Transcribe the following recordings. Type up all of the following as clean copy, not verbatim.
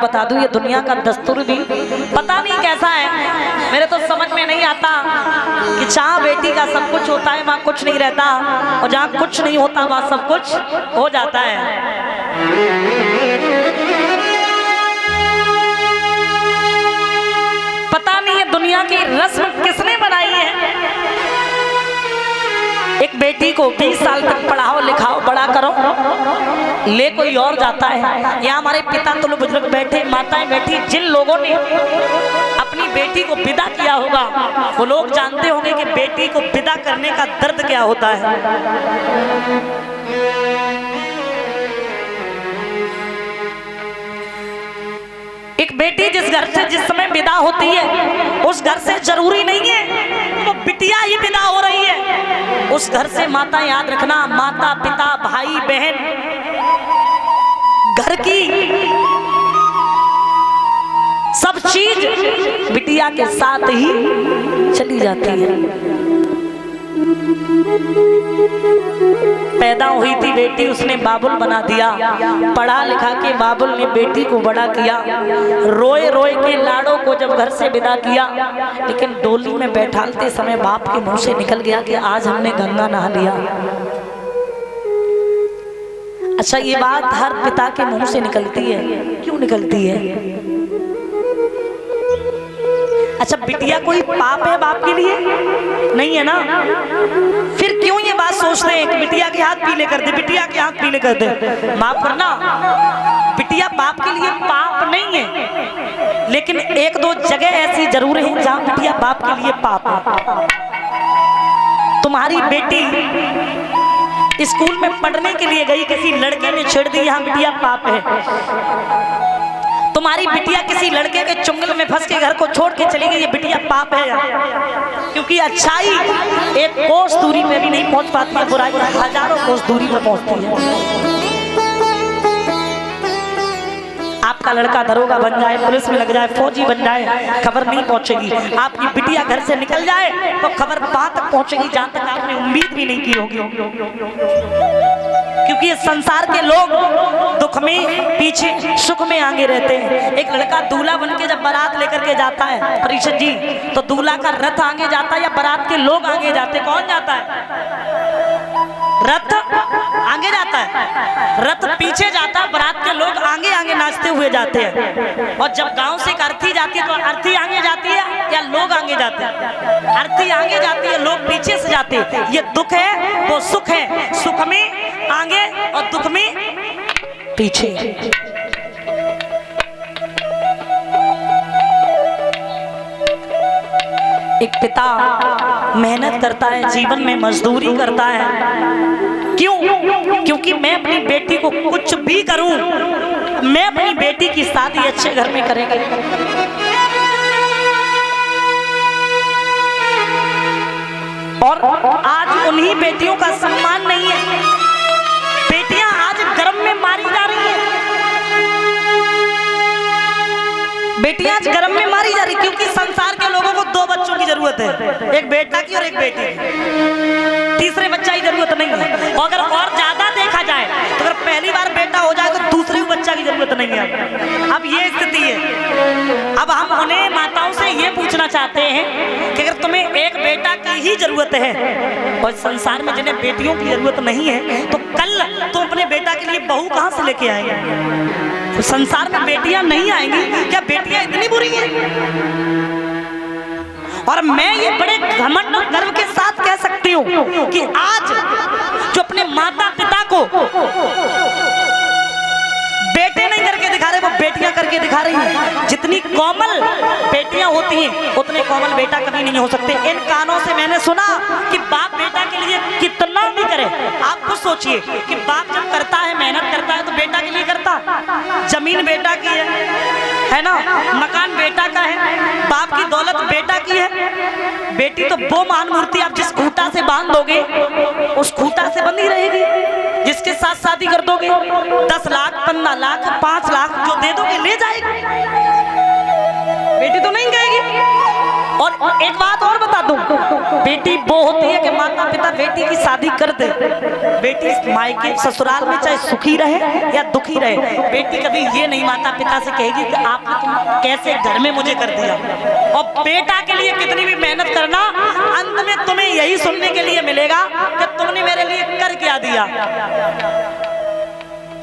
बता दूं, ये दुनिया का दस्तूर भी पता नहीं कैसा है, मेरे तो समझ में नहीं आता कि जहाँ बेटी का सब कुछ होता है वहाँ कुछ नहीं रहता, और जहाँ कुछ नहीं होता वहाँ सब कुछ हो जाता है। पता नहीं ये दुनिया की रस्म किसने बनाई है। एक बेटी को 20 साल तक पढ़ाओ लिखाओ बड़ा करो, ले कोई और जाता है। यहाँ हमारे पिता तुल्य बुजुर्ग बैठे, माताएं बैठी, जिन लोगों ने अपनी बेटी को विदा किया होगा वो लोग जानते होंगे कि बेटी को विदा करने का दर्द क्या होता है। एक बेटी जिस घर से जिस समय विदा होती है उस घर से जरूरी नहीं है वो बिटिया ही विदा हो रही है। उस घर से माता, याद रखना, माता पिता भाई बहन, घर की सब चीज बिटिया के साथ ही चली जाती है। पैदा हुई थी बेटी, उसने बाबुल बना दिया, पढ़ा लिखा के बाबुल ने बेटी को बड़ा किया, रोए रोए के लाड़ों को जब घर से विदा किया, लेकिन डोली में बैठालते समय बाप के मुंह से निकल गया कि आज हमने गंगा नहा लिया। अच्छा, ये बात हर पिता के मुंह से निकलती है, क्यों निकलती है? अच्छा, बिटिया कोई पाप है बाप के लिए? नहीं है ना। फिर क्यों ये बात सोचते हैं कि बिटिया के हाथ पीले कर दे, बिटिया के हाथ पीले कर दे। माफ करना, बिटिया बाप के लिए पाप नहीं है, लेकिन एक दो जगह ऐसी जरूर है जहां बिटिया बाप के लिए पाप है। तुम्हारी बेटी स्कूल में पढ़ने के लिए गई, किसी लड़के ने छेड़ दी, यहाँ बिटिया पाप है। तुम्हारी बिटिया किसी लड़के के चुंगल में फंस के घर को छोड़ के चली गई, ये बिटिया पाप है। क्योंकि अच्छाई एक कोस दूरी पे भी नहीं पहुंच पाती है, बुराई हजारों कोस दूरी पे पहुंचती है। आपका लड़का दरोगा बन जाए, पुलिस में लग जाए, फौजी बन जाए, खबर नहीं पहुंचेगी। आपकी बिटिया घर से निकल जाए तो खबर वहां तक पहुंचेगी जहां तक आपने उम्मीद भी नहीं की होगी। क्योंकि ये संसार के लोग दुख में पीछे, सुख में आगे रहते हैं। एक लड़का दूल्हा बन के जब बारात लेकर के जाता है परीक्षित जी, तो दूल्हा का रथ आगे जाता है या बारात के लोग आगे जाते? कौन जाता है? रथ आगे जाता है, रथ पीछे जाता है, बारात के लोग आगे आगे नाचते हुए जाते हैं। और जब गांव से एक अर्थी जाती है तो अर्थी आगे जाती है या लोग आगे जाते हैं? अर्थी आगे जाती है, लोग पीछे से जाते हैं। ये दुख है, वो सुख है, सुख में आगे और दुख में पीछे। एक पिता मेहनत करता है, जीवन में मजदूरी करता है। क्यों? क्योंकि मैं अपनी बेटी को कुछ भी करूं, मैं अपनी बेटी की शादी अच्छे घर में करेंगे। और आज उन्हीं बेटियों का सम्मान नहीं है। बेटियां आज गर्म में मारी जा रही हैं, बेटियां आज गर्म में मारी जा रही, क्योंकि संसार के लोगों को दो बच्चों की जरूरत है, एक बेटा की और एक बेटी की। तीसरे बच्चा की जरूरत नहीं है। और अगर और ज्यादा देखा जाए तो अगर पहली बार बेटा हो जाए तो दूसरे बच्चा की जरूरत नहीं है। अब ये स्थिति है। अब हम उन्हें माताओं से ये पूछना चाहते हैं कि अगर तुम्हें एक बेटा की ही जरूरत है और संसार में जिन्हें बेटियों की जरूरत नहीं है, तो कल तुम अपने बेटा के लिए बहू कहां से लेके आएंगे? तो संसार में बेटियां नहीं आएंगी क्या? बेटियां इतनी बुरी हैं? और मैं ये बड़े घमंड और गर्व के साथ कह सकती हूँ कि आज जो अपने माता पिता को बेटे नहीं करके दिखा रहे, वो बेटियां करके दिखा रही हैं। जितनी कोमल बेटियां होती हैं उतने कोमल बेटा कभी नहीं हो सकते। इन कानों से मैंने सुना कि बाप बेटा के लिए कितना भी करे। आप खुद सोचिए कि बाप जब करता है, मेहनत करता है, तो बेटा के लिए करता। जमीन बेटा की है ना, मकान बेटा का है, बाप की दौलत बेटा की है। बेटी तो वो महान मूर्ति, आप जिस खूंटा से बांध दोगे उस खूंटा से बंधी रहेगी। जिसके साथ शादी कर दोगे 10 लाख 15 लाख 5 लाख जो दे दोगे ले जाएगी, बेटी तो नहीं कहेगी। और एक बात और बता दूं, बेटी वो होती है कि माता पिता बेटी की शादी कर दे, बेटी मायके ससुराल में चाहे सुखी रहे या दुखी रहे, बेटी कभी ये नहीं माता पिता से कहेगी कि आपने तुम कैसे घर में मुझे कर दिया। और बेटा के लिए कितनी भी मेहनत करना, अंत में तुम्हें यही सुनने के लिए मिलेगा कि तुमने मेरे लिए कर क्या दिया।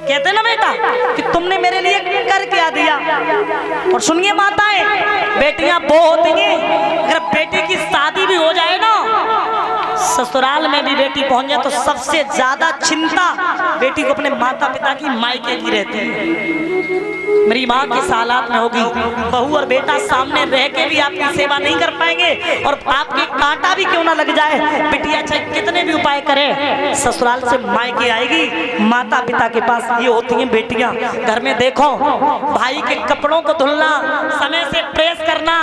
कहते ना बेटा कि तुमने मेरे लिए कर क्या दिया। और सुनिए माताएं, बेटियां वो होती हैं, अगर बेटी की शादी भी हो जाए ना, ससुराल में भी बेटी पहुंच जाए तो सबसे ज्यादा चिंता बेटी को अपने माता पिता की मायके की रहती है। मेरी माँ की सालात में होगी, बहू और बेटा सामने रह के भी आपकी सेवा नहीं कर पाएंगे, और आपके कांटा भी क्यों ना लग जाए, बिटिया चाहे कितने भी उपाय करे, ससुराल से मायके आएगी। माता पिता के पास ये होती हैं बेटियां। घर में देखो, भाई के कपड़ों को धुलना, समय से प्रेस करना,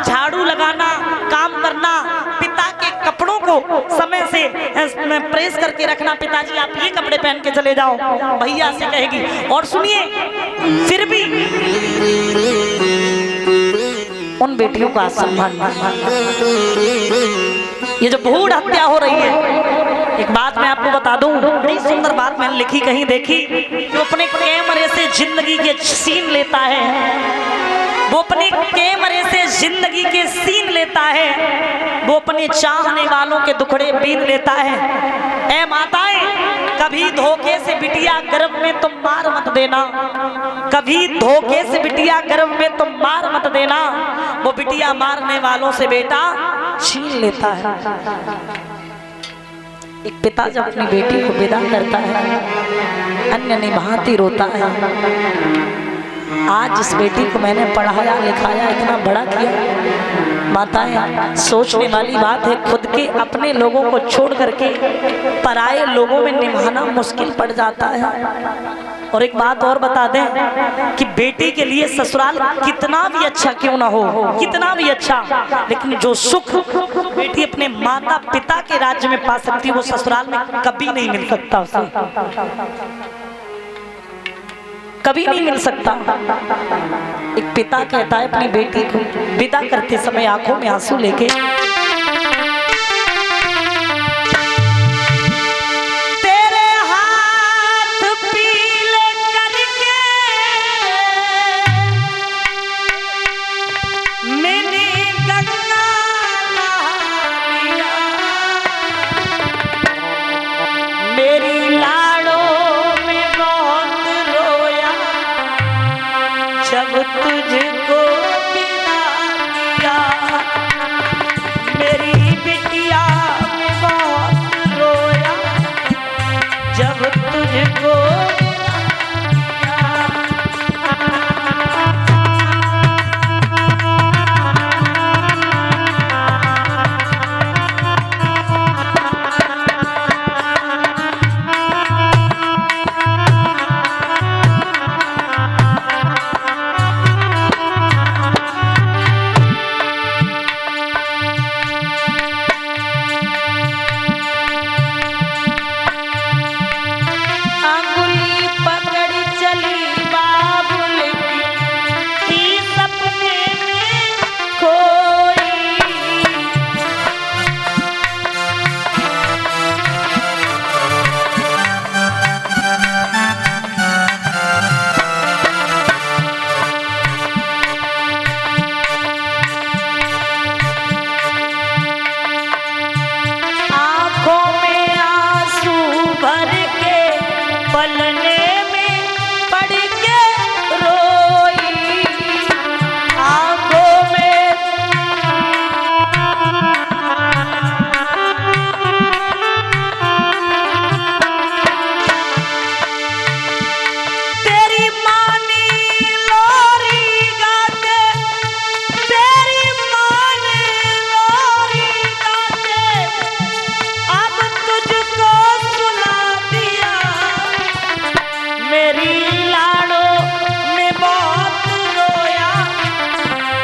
झाड़ू लगाना, काम करना, पिता के कपड़ों को समय से प्रेस करके रखना। पिताजी आप ये कपड़े पहन के चले जाओ, भैया से कहेगी। और सुनिए, फिर भी उन बेटियों का सम्मान। ये जो भ्रूण हत्या हो रही है, एक बात मैं आपको बता दूं, बड़ी सुंदर बात मैंने लिखी कहीं देखी, जो अपने कैमरे से जिंदगी के सीन लेता है, वो अपने कैमरे से जिंदगी के सीन लेता है, वो अपने चाहने वालों के दुखड़े बीन लेता है। ऐ माताएं, कभी धोखे से बिटिया गर्भ में तुम मार मत देना, कभी धोखे से बिटिया गर्भ में तुम मार मत देना, वो बिटिया मारने वालों से बेटा छीन लेता है। एक पिता जब अपनी बेटी को विदा करता है, अन्य निभाती रोता है। आज इस बेटी को मैंने पढ़ाया लिखाया, इतना बड़ा किया। माताएं, सोचने वाली बात है, खुद के अपने लोगों को छोड़ करके पराये लोगों में निभाना मुश्किल पड़ जाता है। और एक बात और बता दें कि बेटी के लिए ससुराल कितना भी अच्छा क्यों ना हो, कितना भी अच्छा, लेकिन जो सुख बेटी अपने माता पिता के राज्य में पा सकती है, वो ससुराल में कभी नहीं मिल सकता, उसे कभी नहीं मिल सकता। एक पिता कहता है अपनी बेटी को विदा करते समय आंखों में आंसू लेके, तेरे हाथ पीले करके मैंने गंगा नहाया, मेरी लाड़ों में बहुत रोया, जब तुझको बिना दिया, मेरी बिटिया में बहुत रोया, जब तुझको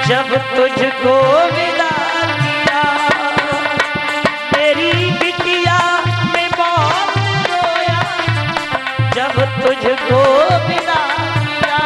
जब तुझको विदा किया, मेरी बिटिया में बहुत रोया, जब तुझको विदा किया।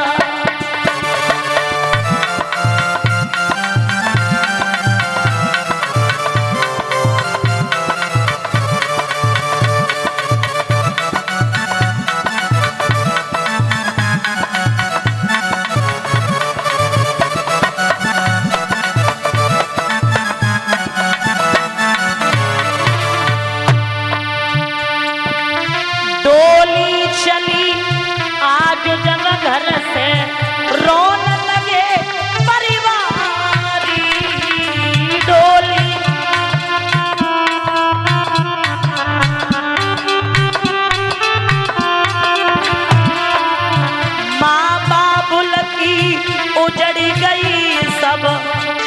उजड़ी गई सब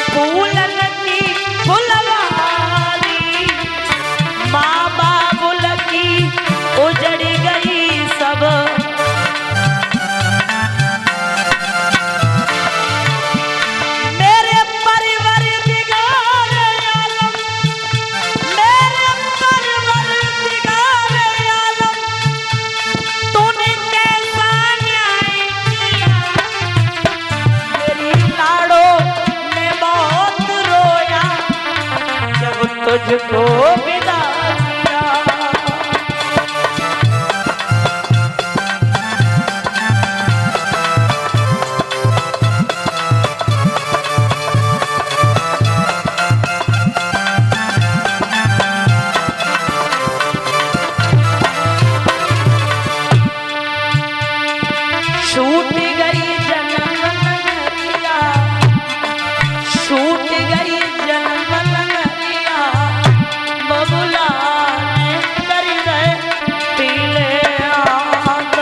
फूलन की फुलवारी, माँ बाबुल की उजड़ी गई सब। मेरे परवरदिगार आलम, मेरे परवरदिगार आलम, तूने कैसा न्याय किया। मेरी लाड़ों ने बहुत रोया जब तुझको विदा किया। छूट गई जन्म नगरिया, छूट गई जन्म नगरिया, बबुला ने कर गए पीले आंख।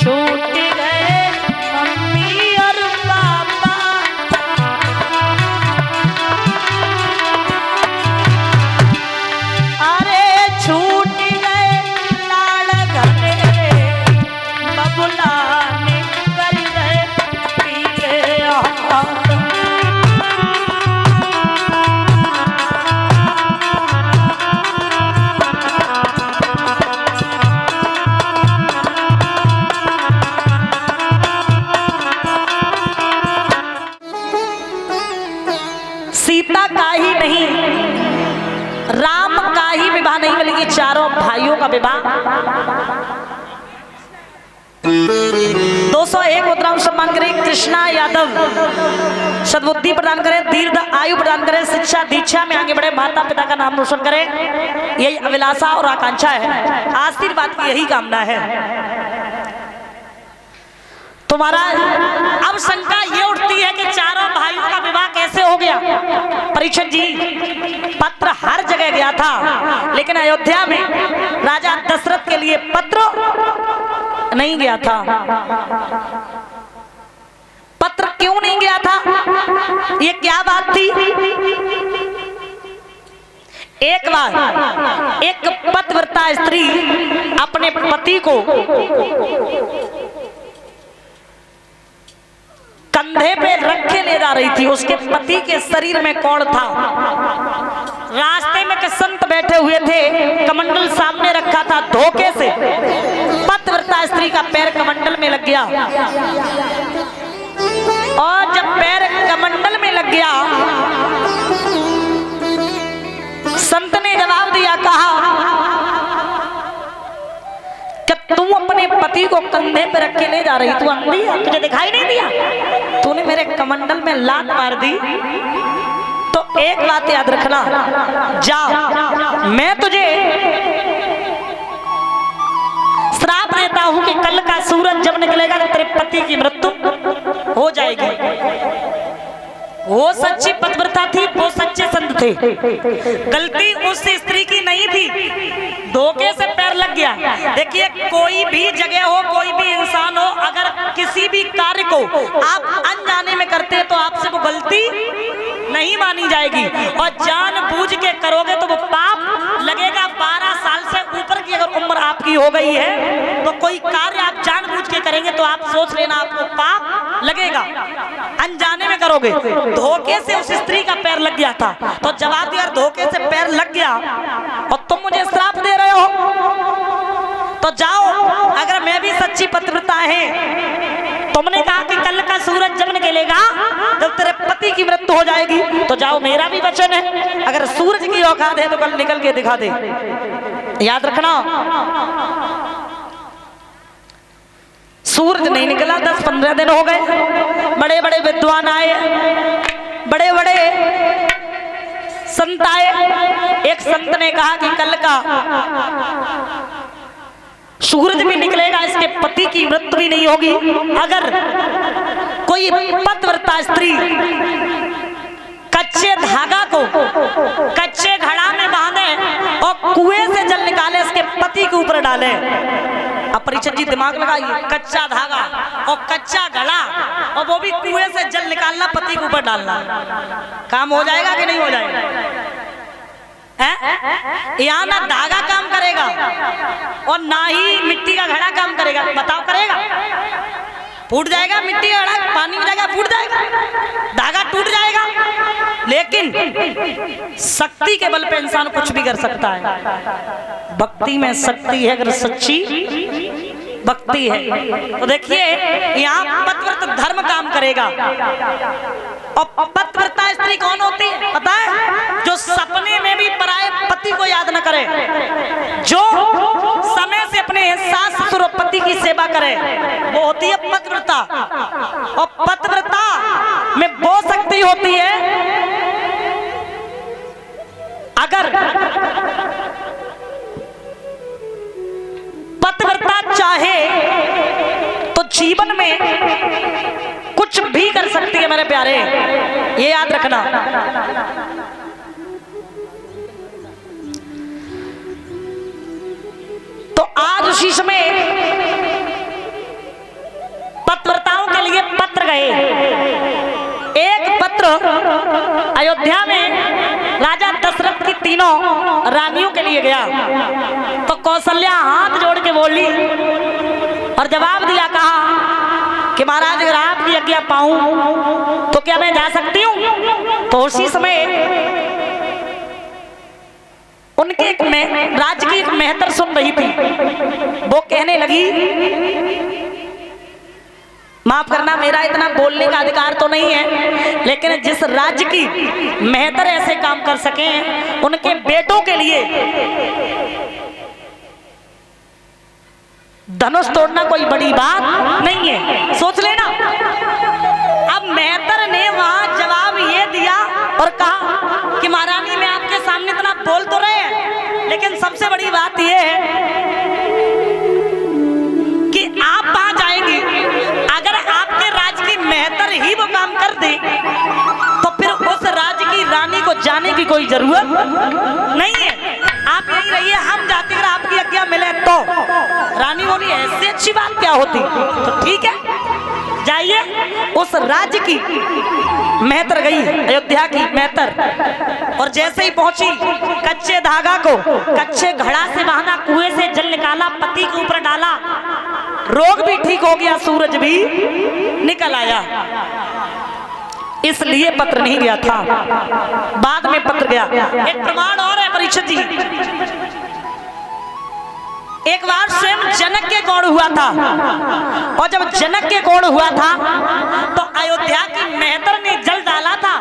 छूट गए मम्मी और पापा, अरे छूट गए लाड़ घने, बबुला ने कर गए पीले आंख। सीता का ही नहीं, राम का ही विवाह नहीं बल्कि चारों भाइयों का विवाह 201 मुद्राओं सम्मान करे कृष्णा यादव, सद्बुद्धि प्रदान करे, दीर्घ आयु प्रदान करे, शिक्षा दीक्षा में आगे बढ़े, माता पिता का नाम रोशन करे, यही अभिलाषा और आकांक्षा है, आशीर्वाद की यही कामना है। तुम्हारा अब शंका ये उठती है कि चारों भाइयों का विवाह कैसे हो गया। परीक्षित जी, पत्र हर जगह गया था लेकिन अयोध्या में राजा दशरथ के लिए पत्र नहीं गया था। पत्र क्यों नहीं गया था, ये क्या बात थी। एक बार एक पतिव्रता स्त्री अपने पति को कंधे पे रख के ले जा रही थी। उसके पति के शरीर में कौड़ था। रास्ते में के संत बैठे हुए थे, कमंडल सामने रखा था। धोखे से पतिव्रता स्त्री का पैर कमंडल में लग गया और जब पैर कमंडल में लग गया, संत ने जवाब दिया, कहा कि तू अपने पति को कंधे पे रख के ले जा रही, तू अंधी है, तुझे दिखाई नहीं दिया, तूने मेरे कमंडल में लात मार दी। तो एक बात याद रखना, जा मैं तुझे श्राप देता हूं कि कल का सूरज जब निकलेगा तो तेरे पति की मृत्यु हो जाएगी। वो सच्ची पतिव्रता थी, वो सच्चे संत थे। गलती उस स्त्री की नहीं थी, धोखे से पैर लग गया। देखिए, कोई भी जगह हो, कोई भी इंसान हो, अगर किसी भी कार्य को आप अनजाने में करते हैं तो आपसे वो गलती नहीं मानी जाएगी और जानबूझ के करोगे तो वो पाप लगेगा। 12 साल से ऊपर की अगर उम्र आपकी हो गई है तो कोई कार्य आप जानबूझ के करेंगे तो आप सोच लेना आपको पाप लगेगा। अनजाने में करोगे। धोखे से उस स्त्री का पैर लग गया था तो जवाब दिया, धोखे से पैर लग गया और तुम मुझे श्राप दे रहे हो, तो जाओ, अगर मैं भी सच्ची पतिव्रता है, तुमने कहा कि कल का सूरज जब निकलेगा जब तेरे पति की मृत्यु हो जाएगी, तो जाओ, मेरा भी वचन है, अगर सूरज की औकात है तो कल निकल के दिखा दे। याद रखना, सूरज नहीं निकला, 10-15 दिन हो गए। बड़े बड़े विद्वान आए, बड़े बड़े संत आए। एक संत ने कहा कि कल का सूरज भी निकलेगा, इसके पति की मृत्यु भी नहीं होगी। अगर कोई पतिव्रता स्त्री कच्चे धागा को कच्चे घड़ा में बांधे और कुएं से जल निकाले, इसके पति के ऊपर डाले। अब परीक्षित जी दिमाग लगाइए, कच्चा धागा और कच्चा घड़ा और वो भी कुएं से जल निकालना, पति के ऊपर डालना, काम हो जाएगा कि नहीं हो जाएगा? यहाँ ना धागा काम करेगा और ना ही मिट्टी का घड़ा काम करेगा। बताओ करेगा? फूट जाएगा, मिट्टी का घड़ा पानी में जाएगा फूट जाएगा, धागा टूट जाएगा। लेकिन शक्ति के बल पे इंसान कुछ भी कर सकता है। भक्ति में शक्ति है, अगर सच्ची भक्ति है तो देखिए यहाँ पतिव्रत धर्म काम करेगा। और पतिव्रता स्त्री कौन होती है पता है? जो सपने में भी पराये पति को याद न करे, जो समय से अपने सास ससुर और पति की सेवा करे, वो होती है पतिव्रता। और पतिव्रता में वो शक्ति होती है, अगर पतिव्रता चाहे तो जीवन में कुछ भी कर सकती है मेरे प्यारे, ये याद रखना। तो आज उसी समय पतिव्रताओं के लिए पत्र गए। एक पत्र अयोध्या में राजा दशरथ की तीनों रानियों के लिए गया। तो कौशल्या हाथ जोड़ के बोली और जवाब दिया, कहा कि महाराज अगर आपकी आज्ञा पाऊं तो क्या मैं जा सकती हूं? तो उसी समय उनके राज्य की एक मेहतर सुन रही थी, वो कहने लगी, माफ करना मेरा इतना बोलने का अधिकार तो नहीं है, लेकिन जिस राज्य की मेहतर ऐसे काम कर सके उनके बेटों के लिए धनुष तोड़ना कोई बड़ी बात नहीं है, सोच लेना। अब मेहतर ने वहां जवाब ये दिया और कहा कि महारानी मैं आपके सामने इतना बोल तो रहे हैं, लेकिन सबसे बड़ी बात यह है कि आप वहां जाएंगी, अगर आपके राज्य की मेहतर ही वो काम कर दे तो फिर उस राज्य की रानी को जाने की कोई जरूरत नहीं है, आप यही रहिए, हम जाते अगर आपकी आज्ञा मिले तो। रानी बोली ऐसे अच्छी बात क्या होती? तो ठीक है जाइए। उस राज्य की मेहतर गई, अयोध्या की मेहतर, और जैसे ही पहुंची कच्चे धागा को कच्चे घड़ा से बांधा, कुएं से जल निकाला, पति के ऊपर डाला, रोग भी ठीक हो गया, सूरज भी निकल आया। इसलिए पत्र नहीं गया था, बाद में पत्र गया। एक प्रमाण और है परीक्षित जी, एक बार स्वयं जनक के गौड़ हुआ था, और जब जनक के गौड़ हुआ था तो अयोध्या की मेहतर ने जल डाला था,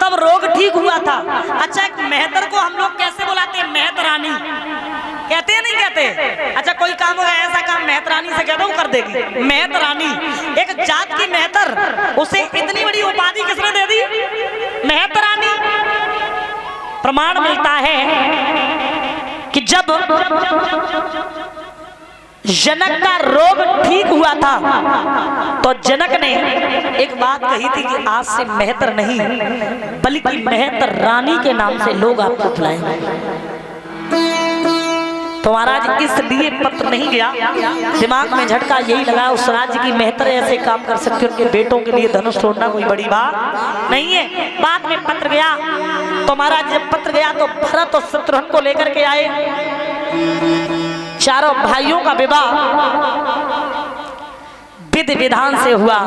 तब रोग ठीक हुआ था। अच्छा, एक मेहतर को हम लोग कैसे बुलाते हैं? मेहतरानी कहते हैं, नहीं कहते? अच्छा, कोई काम होगा ऐसा काम मेहतरानी से कहता हूँ कर देगी। मेहतरानी एक जात की मेहतर, उसे इतनी बड़ी उपाधि किसने दे दी? मेहतरानी। प्रमाण मिलता है कि जब जनक का रोग ठीक हुआ था तो जनक ने एक बात कही थी कि आज से मेहतर नहीं बल्कि मेहतर रानी के नाम से लोग आपको बुलाएंगे। तो महाराज इसलिए पत्र नहीं गया, दिमाग में झटका यही लगा, उस राज्य की मेहतर ऐसे काम कर सकती है, उनके बेटों के लिए धनुष तोड़ना कोई बड़ी बात नहीं है। बाद में पत्र गया तो महाराज जब पत्र गया तो भरत और शत्रुघ्न को लेकर के आए। चारों भाइयों का विवाह विधि विधान से हुआ।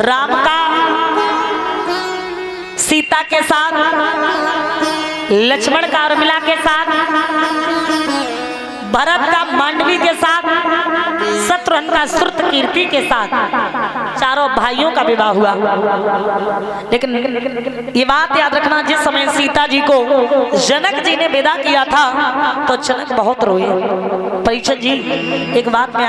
राम का सीता के साथ, लक्ष्मण का उर्मिला के साथ, भरत का मांडवी के साथ, शत्रुघ्न का श्रुतकीर्ति के साथ, चारों भाइयों का विवाह हुआ। लेकिन ये बात याद रखना, जिस समय सीता जी को जनक जी ने विदा किया था तो जनक बहुत रोए। परीक्षित जी एक बात में